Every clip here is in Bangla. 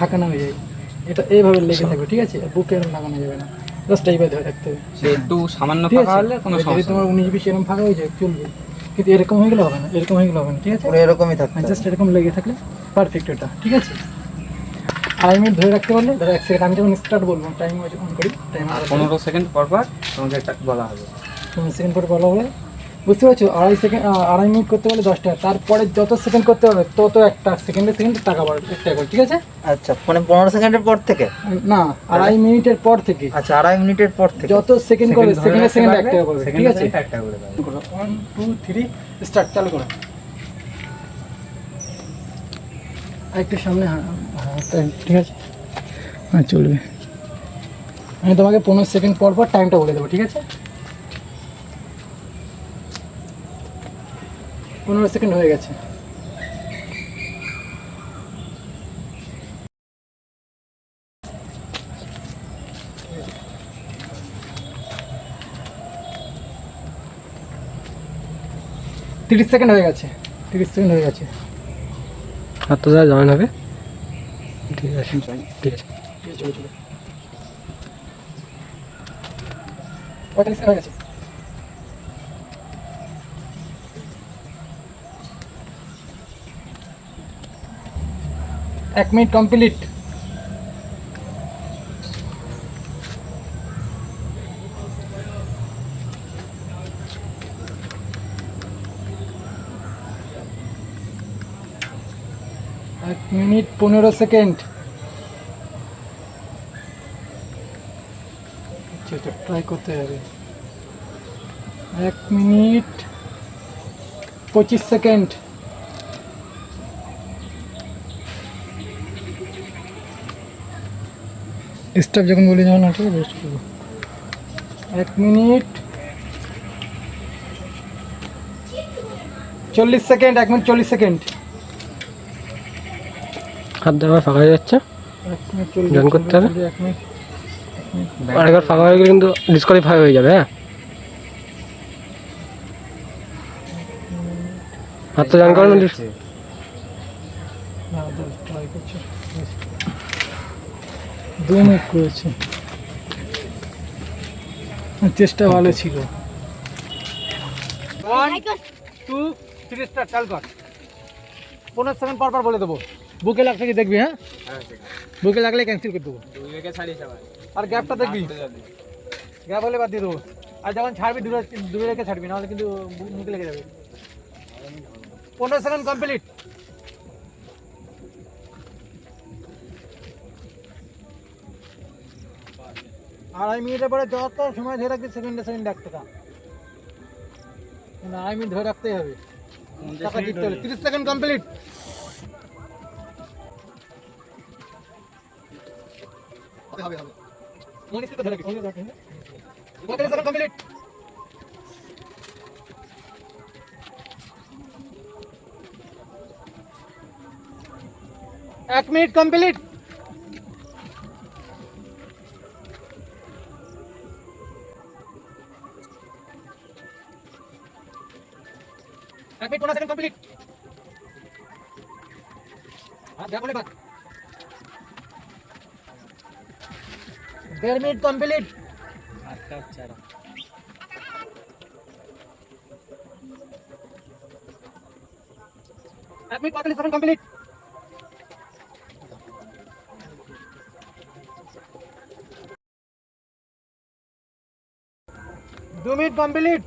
ফাঁকা না হয়ে যায়। এটা এইভাবে লেগে থাকবে, ঠিক আছে? বুকে এরকম লাগানো যাবে না, জাস্ট এইভাবে ধরে রাখতে হবে। সে একটু সামান্য ঠিক ফাঁকা আছে? হলে কোনো যদি সমস্যা তোমার 19-20 এরকম ফাঁকা হয়ে যায় চলবে, কিন্তু এরকম হয়ে গেলে হবে না, এরকম হয়ে গেলে হবে না, ঠিক আছে? পুরো এরকমই থাকবে। জাস্ট এরকম লেগে থাকলে পারফেক্ট এটা, ঠিক আছে? 2.5 মিনিট ধরে রাখতে পারলে, ধরো 1 সেকেন্ড আমি যখন স্টার্ট বলবো টাইম অন করি, টাইম 15 সেকেন্ড পর পর তোমাকে একটা বলা হবে। 15 সেকেন্ড পর বলা হবে, বুঝতে পারছো? 2.5 মিনিট করতে পারলে 10 টাকা, তারপরে যত সেকেন্ড করতে পারবে তত একটা সেকেন্ডে টাকা বাড়বে, 1 টাকা করে, ঠিক আছে? আচ্ছা, মানে 15 সেকেন্ডের পর থেকে? না, 2.5 মিনিটের পর থেকে। আচ্ছা, 2.5 মিনিটের পর থেকে যত সেকেন্ড করবে সেকেন্ডে 1 টাকা করবে, ঠিক আছে? 1 টাকা করে পাবে। 1 2 3 স্টার্ট, চালু করো। একটু সামনে, হ্যাঁ টাইম, ঠিক আছে? হ্যাঁ চলবে। আমি তোমাকে 15 সেকেন্ড পর পর টাইমটা বলে দেবো, ঠিক আছে? 15 সেকেন্ড হয়ে গেছে। তিরিশ সেকেন্ড হয়ে গেছে, 30 সেকেন্ড হয়ে গেছে। আর তো যা জয়েন হবে, ঠিক আছে ঠিক আছে। চলো চলো, 45 সেকেন্ড হয়ে গেছে। এক মিনিট কমপ্লিট। এক মিনিট 15 সেকেন্ড। ট্রাই করতে হবে। 1 মিনিট 25 সেকেন্ড। স্টপ যখন বলে যাবো না, ঠিক আছে? রেস্ট করবো। 1 মিনিট 40 সেকেন্ড। 1 minute 40 second. হাত দেওয়া ফাঁকা হয়ে যাচ্ছে, 1 মিনিট 40 জয়েন করতে হবে। 1 মিনিট। আরেকবার ফাঁকা হয়ে গেলে কিন্তু ডিসকোয়ালিফাই হয়ে যাবে। হ্যাঁ, হাত তো জয়েন করেন। ট্রাই করছি। 2 মিনিট করেছি, চেষ্টা ভালো ছিল। 1 2 3 স্টার্ট, চাল কর। 15 সেকেন্ড পর পর বলে দেবো। বুকে লাগছে কি দেখবি? হ্যাঁ, বুকে লাগলে ক্যান্সেল করে দেবো। আর গ্যাপটা দেখবি, গ্যাপ হলে বাদ দিয়ে দেবো। আর যখন ছাড়বি দূরে দূরে রেখে ছাড়বি, নাহলে কিন্তু মুখে লেগে যাবে। 15 সেকেন্ড কমপ্লিট। আড়াই মিনিটের পরে যত সময় ধরে রাখবি সেকেন্ডে সেকেন্ড 1 টাকা। 2.5 মিনিট ধরে রাখতেই হবে, টাকা জিততে হলে। 30 সেকেন্ড কমপ্লিট। হবে 30 সেকেন্ড কমপ্লিট। 1 minute complete. এক মিনিট 15 সেকেন্ড কমপ্লিট। আর যা বলে বাদ। 1.5 মিনিট কমপ্লিট। এক minute 45 second complete. 2 minute complete.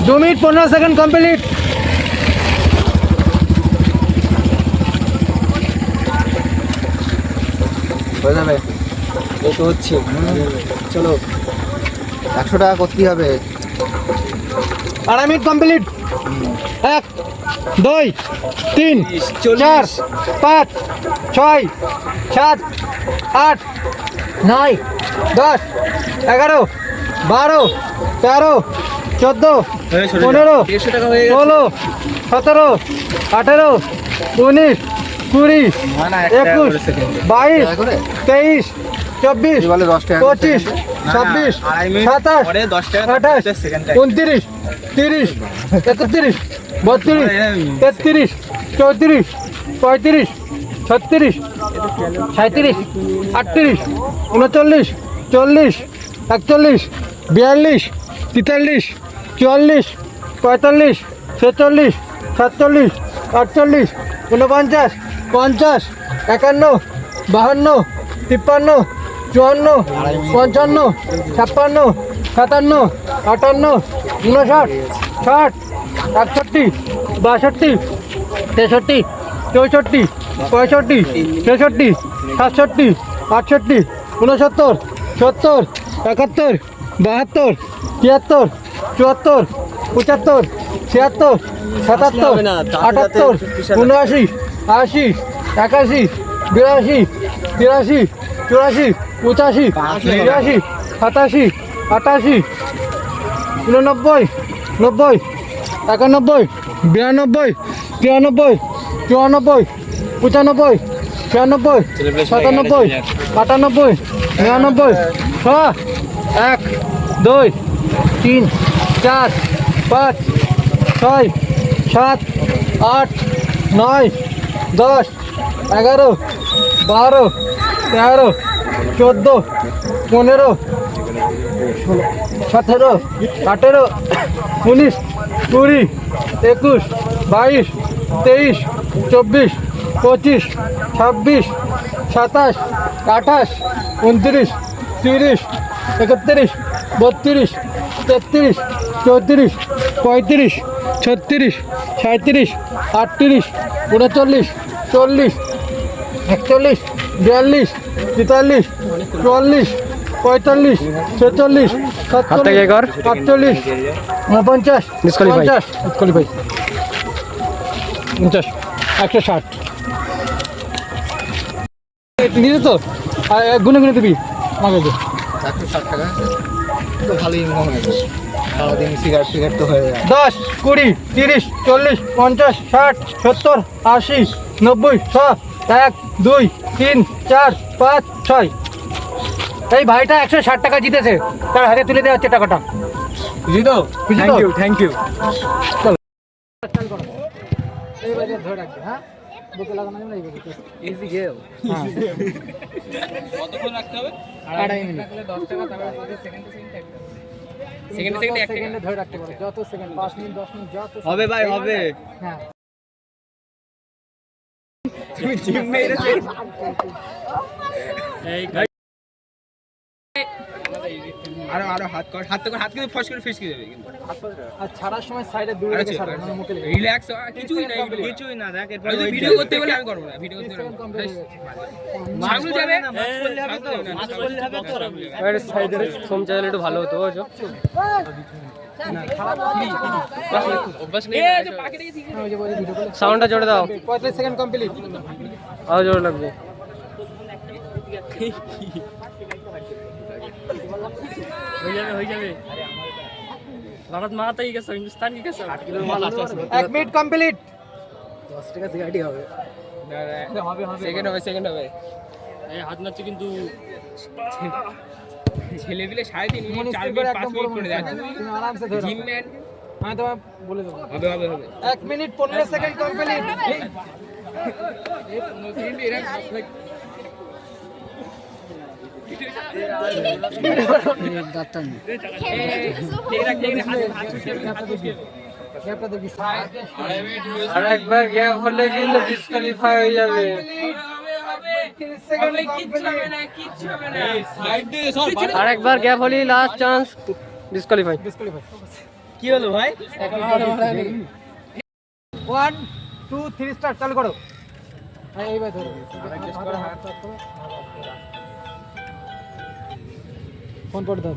दो मिनट 15 सेकंड कम्प्लीट। হয়ে যাবে। এই তো হচ্ছে। চলো, 100 টাকা করতে হবে। 2.5 মিনিট কমপ্লিট। 1 2 3 4 5 6 7 8 9 10 11 12 13 14 15 16 17 18 19 20 21 22 23 24 বলে 10 টাকা 25 26 27 পরে 10 টাকা 28 সেকেন্ড 29 30 31 32 33 34 35 36 37 38 39 40 41 42 43 44 45 46 47 48 49 50 51 52 53 54 55 56 57 58 59 60 61 62 63 64 65 66 67 68 69 70 71 72 73 74 75 76 77 78 79 80 81 82 83 84 85 86 87 88 89 90 91 92 93 94 95 96 97 98 99 100 1 2 3 4 5 6 7 8 9 10 11 12 13 14 15 17 18 19 20 21 22 23 24 25 26 27 28 29 30 31 32 33 34 35 36 37 38 39 40 41 42 43 44 45 46 হাত থেকে কর। 47 49 Disqualify. 50 Disqualify 50 160 নিয়ে তো গুনে গুনে দিবি আমাকে দে 160 টাকা তো ভালো ইনকাম হয়েছে সারাদিন সিগারেট তো হয়ে যায় 10 20 30 40 50 60 70 80 90 100 1 2 3 4 5 6 এই ভাইটা 160 টাকা জিতেছে তার হাতে তুলে দেওয়া হচ্ছে টাকাটা বুঝি তো বুঝি তো? থ্যাংক ইউ এইবারে ধরে রাখবে হ্যাঁ বুকে লাগানো যাবে না এইবারে ইজি গেল হ্যাঁ কতক্ষণ রাখতে হবে 2.5 মিনিট 10 টাকা তারপরে সেকেন্ডে সেকেন্ডে ধরে রাখতে পারো যত সেকেন্ড 5 মিনিট 10 মিনিট যত হবে ভাই হবে হ্যাঁ তুমি জিম মেরেছো আরো হাত কিন্তু ফস করে ফিসকে দেবে কিন্তু আর ছাড়ার সময় সাইডে দূরে রেখে ছাড়ো মানে মুখে লেগে রিল্যাক্স কিছুই না দেখ এরপর ভিডিও করতে বলে আমি করব না ভিডিও করতে বলে মাগুল যাবে মাছ করলে হবে তো মাছ করলে হবে তো এর সাইডের সোম চ্যানেল একটু ভালো হতো বুঝছো অভ্যাস নেই ওই যে বলে ভিডিও করে সাউন্ডটা জোরে দাও 35 সেকেন্ড কমপ্লিট আরো জোরে লাগবে হয়ে যাবে ভারত মারাতে গেছে হিন্দুস্তান কি গেছে 8 কিলো মাল আছে 1 মিনিট কমপ্লিট 10 টাকা সিগারেটই হবে সেকেন্ড হবে এই হাত নাচছে কিন্তু ছেলে পিলে 3.5 মিনিট মনে 4 করে মিনিট 5 একদম মিনিট পুরো করে মনে যাচ্ছে তুমি আরামসে ধরে জিম ম্যান আমি তোমায় বলে দেবো হবে 1 মিনিট 15 সেকেন্ড কমপ্লিট গ্যাপটা দেখি আর একবার গ্যাপ হলে কিন্তু ডিসকোয়ালিফাই হয়ে যাবে আর একবার গ্যাপ হলে লাস্ট চান্স ডিসকোয়ালিফাই কি হলো ভাই 1 2 3 স্টার্ট চালু করো এইবার ধরো ফোন করে দাও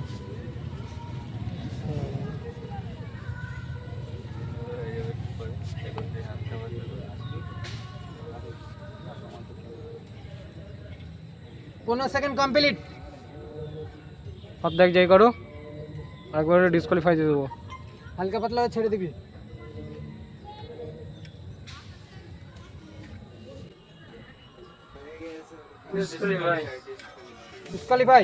পনেরো সেকেন্ড কমপ্লিট অর্ধেক যাই করো একবার ডিসকোয়ালিফাই দিয়ে দেবো হালকা পাতলা ছেড়ে দিবি ডিসকালিফাই